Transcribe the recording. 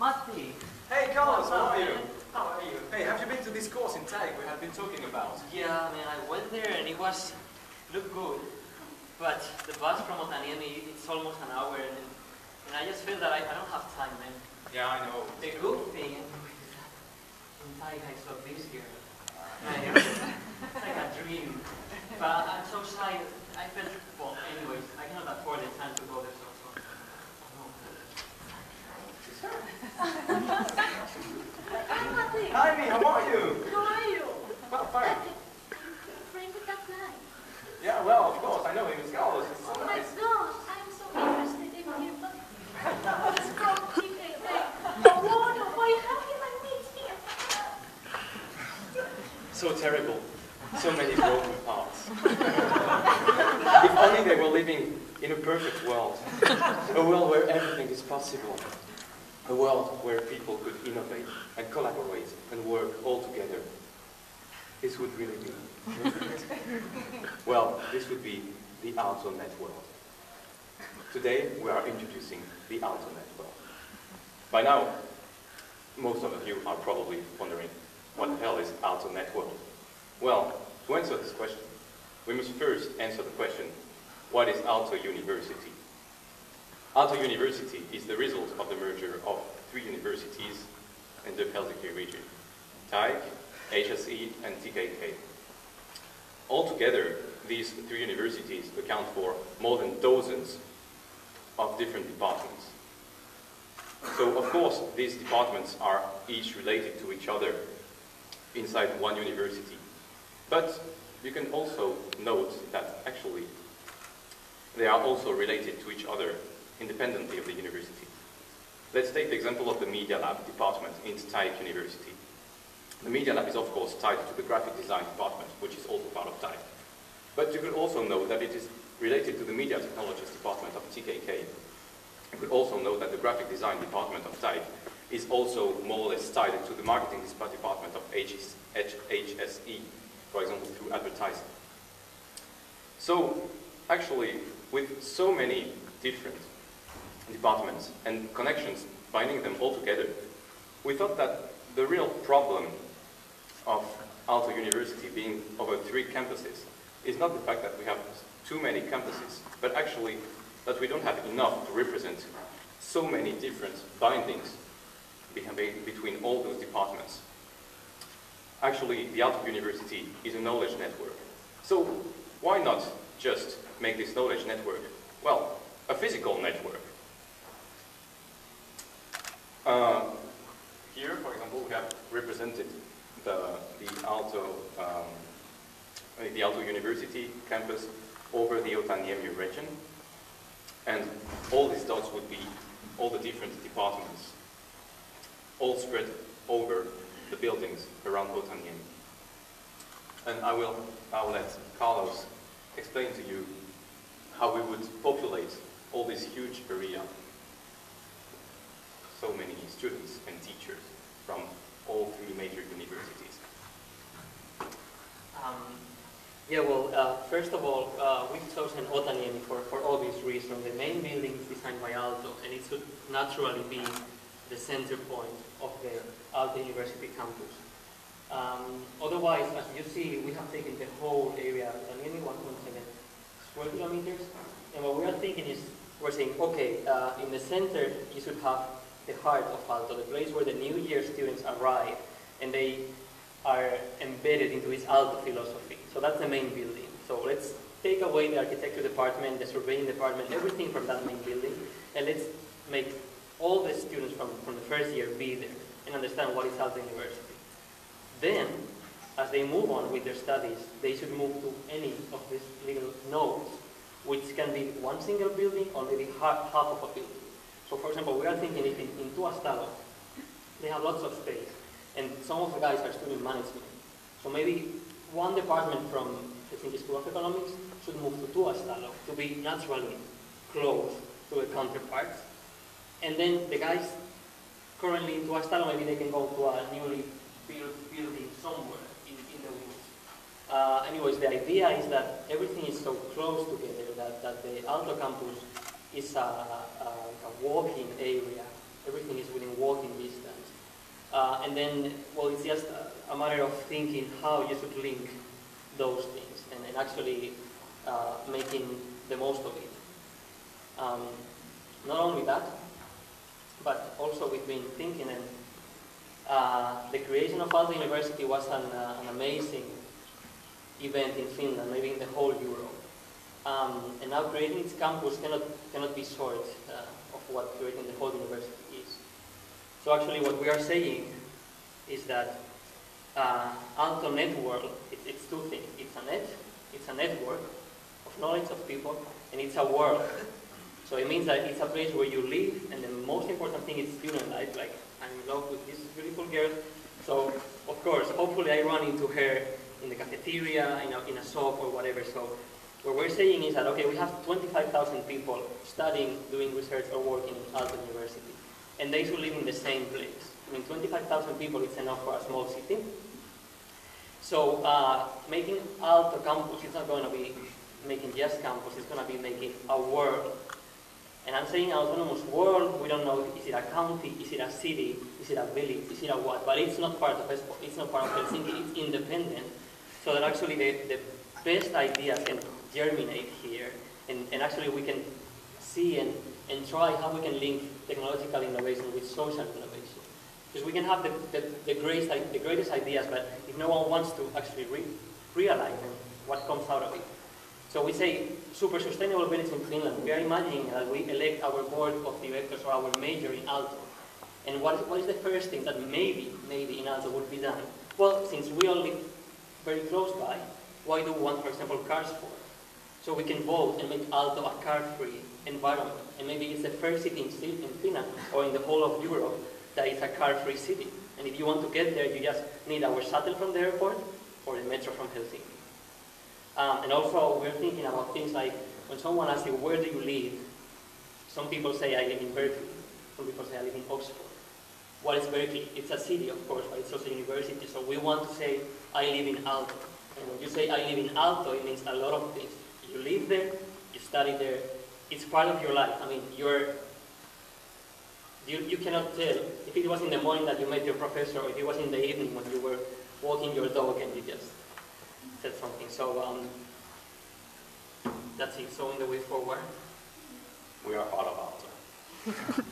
Matti! Hey Carlos, how are you? Man? How are you? Hey, have you been to this course in tag we have been talking about? Yeah, man, I went there and it looked good. But the bus from Otaniemi, it's almost an hour and I just feel that I don't have time, man. Yeah, I know. The good thing is that in Thai I saw this girl. It's like a dream. But I'm so shy. I felt, well, anyways, I cannot afford the time to go there, so. Hi, Matti. Hi, Mi, how are you? How are you? Well, fine. Your friend with that guy. Yeah, well, of course, I know him. It's Carlos. It's so Oh my nice. gosh, I'm so interested in him. But it's called TKK. Oh, no, why have you met me here? So terrible. So many broken parts. If only they were living in a perfect world. A world where everything is possible. A world where people could innovate and collaborate and work all together. This would really be perfect. Well, this would be the Aalto Net world. Today we are introducing the Aalto Net world. By now, most of you are probably wondering, what the hell is Aalto Net world? Well, to answer this question, we must first answer the question, what is Aalto University? Aalto University is the result of the merger of 3 universities in the Helsinki region, TAIC, HSE and TKK. Altogether, these 3 universities account for more than dozens of different departments. So, of course, these departments are each related to each other inside one university. But you can also note that actually they are also related to each other independently of the university. Let's take the example of the Media Lab department in TAIC University. The Media Lab is of course tied to the Graphic Design department, which is also part of TAIC. But you could also know that it is related to the Media Technologies department of TKK. You could also know that the Graphic Design department of TAIC is also more or less tied to the Marketing department of HSE, for example, through advertising. So, actually, with so many different departments and connections binding them all together, we thought that the real problem of Aalto University being over 3 campuses is not the fact that we have too many campuses, but actually that we don't have enough to represent so many different bindings between all those departments. Actually, the Aalto University is a knowledge network. So why not just make this knowledge network, well, a physical network? Here, for example, we have represented the Aalto University campus over the Otaniemi region, and all these dots would be all the different departments, all spread over the buildings around Otaniemi. And I'll let Carlos explain to you how we would populate all this huge area. So many students and teachers from all 3 major universities. First of all, we've chosen Otaniemi for obvious reasons. The main building is designed by Aalto, and it should naturally be the center point of the Aalto University campus. Otherwise, as you see, we have taken the whole area, Otaniemi, 1.7 square kilometers, and what we are thinking is, we're saying, okay, in the center, you should have the heart of Aalto, the place where the new year students arrive, and they are embedded into this Aalto philosophy. So that's the main building. So let's take away the architecture department, the surveying department, everything from that main building, and let's make all the students from the first year be there and understand what is Aalto University. Then, as they move on with their studies, they should move to any of these little nodes, which can be one single building or maybe half of a building. So for example, we are thinking if in Tuastalo, they have lots of space, and some of the guys are student management. So maybe one department from Helsinki School of Economics should move to Tuastalo to be naturally close to the counterparts. And then the guys currently in Tuastalo, maybe they can go to a newly built building somewhere in the woods. Anyways, the idea is that everything is so close together that the Aalto campus is a walking area. Everything is within walking And then, well, it's just a matter of thinking how you should link those things and actually making the most of it. Not only that, but also we've been thinking, and the creation of Aalto University was an amazing event in Finland, maybe in the whole Europe. And now creating its campus cannot be short of what creating the whole university is. So actually what we are saying is that Aalto Network, it's two things. It's a network of knowledge of people, and it's a world. So it means that it's a place where you live, and the most important thing is student life. Like, I'm in love with this beautiful girl. So, of course, hopefully I run into her in the cafeteria, in a shop or whatever. So what we're saying is that, okay, we have 25,000 people studying, doing research or working in Aalto University, and they should live in the same place. I mean, 25,000 people is enough for a small city. So making Aalto campus, it's not going to be making just campus, it's going to be making a world. And I'm saying autonomous world, we don't know, is it a county, is it a city, is it a village, is it a what, but it's not part of Espoo, it's not part of Helsinki, it's independent, so that actually the best ideas can germinate here, and actually we can see and try how we can link technological innovation with social innovation. Because we can have the greatest ideas, but if no one wants to actually realize them, what comes out of it? So we say super sustainable village in Finland. We are imagining that we elect our board of directors or our mayor in Aalto. And what is the first thing that maybe in Aalto would be done? Well, since we all live very close by, why do we want, for example, cars for? So we can vote and make Aalto a car-free environment. And maybe it's the first city in Finland or in the whole of Europe that is a car-free city. And if you want to get there, you just need our shuttle from the airport or the metro from Helsinki. And also, we're thinking about things like, when someone asks you, where do you live? Some people say, I live in Berkeley. Some people say, I live in Oxford. What is Berkeley? It's a city, of course, but it's also a university. So we want to say, I live in Aalto. And when you say, I live in Aalto, it means a lot of things. You live there, you study there, it's part of your life. I mean, you cannot tell if it was in the morning that you met your professor, or if it was in the evening when you were walking your dog and you just said something. So that's it. So in the way forward, We are part of Aalto.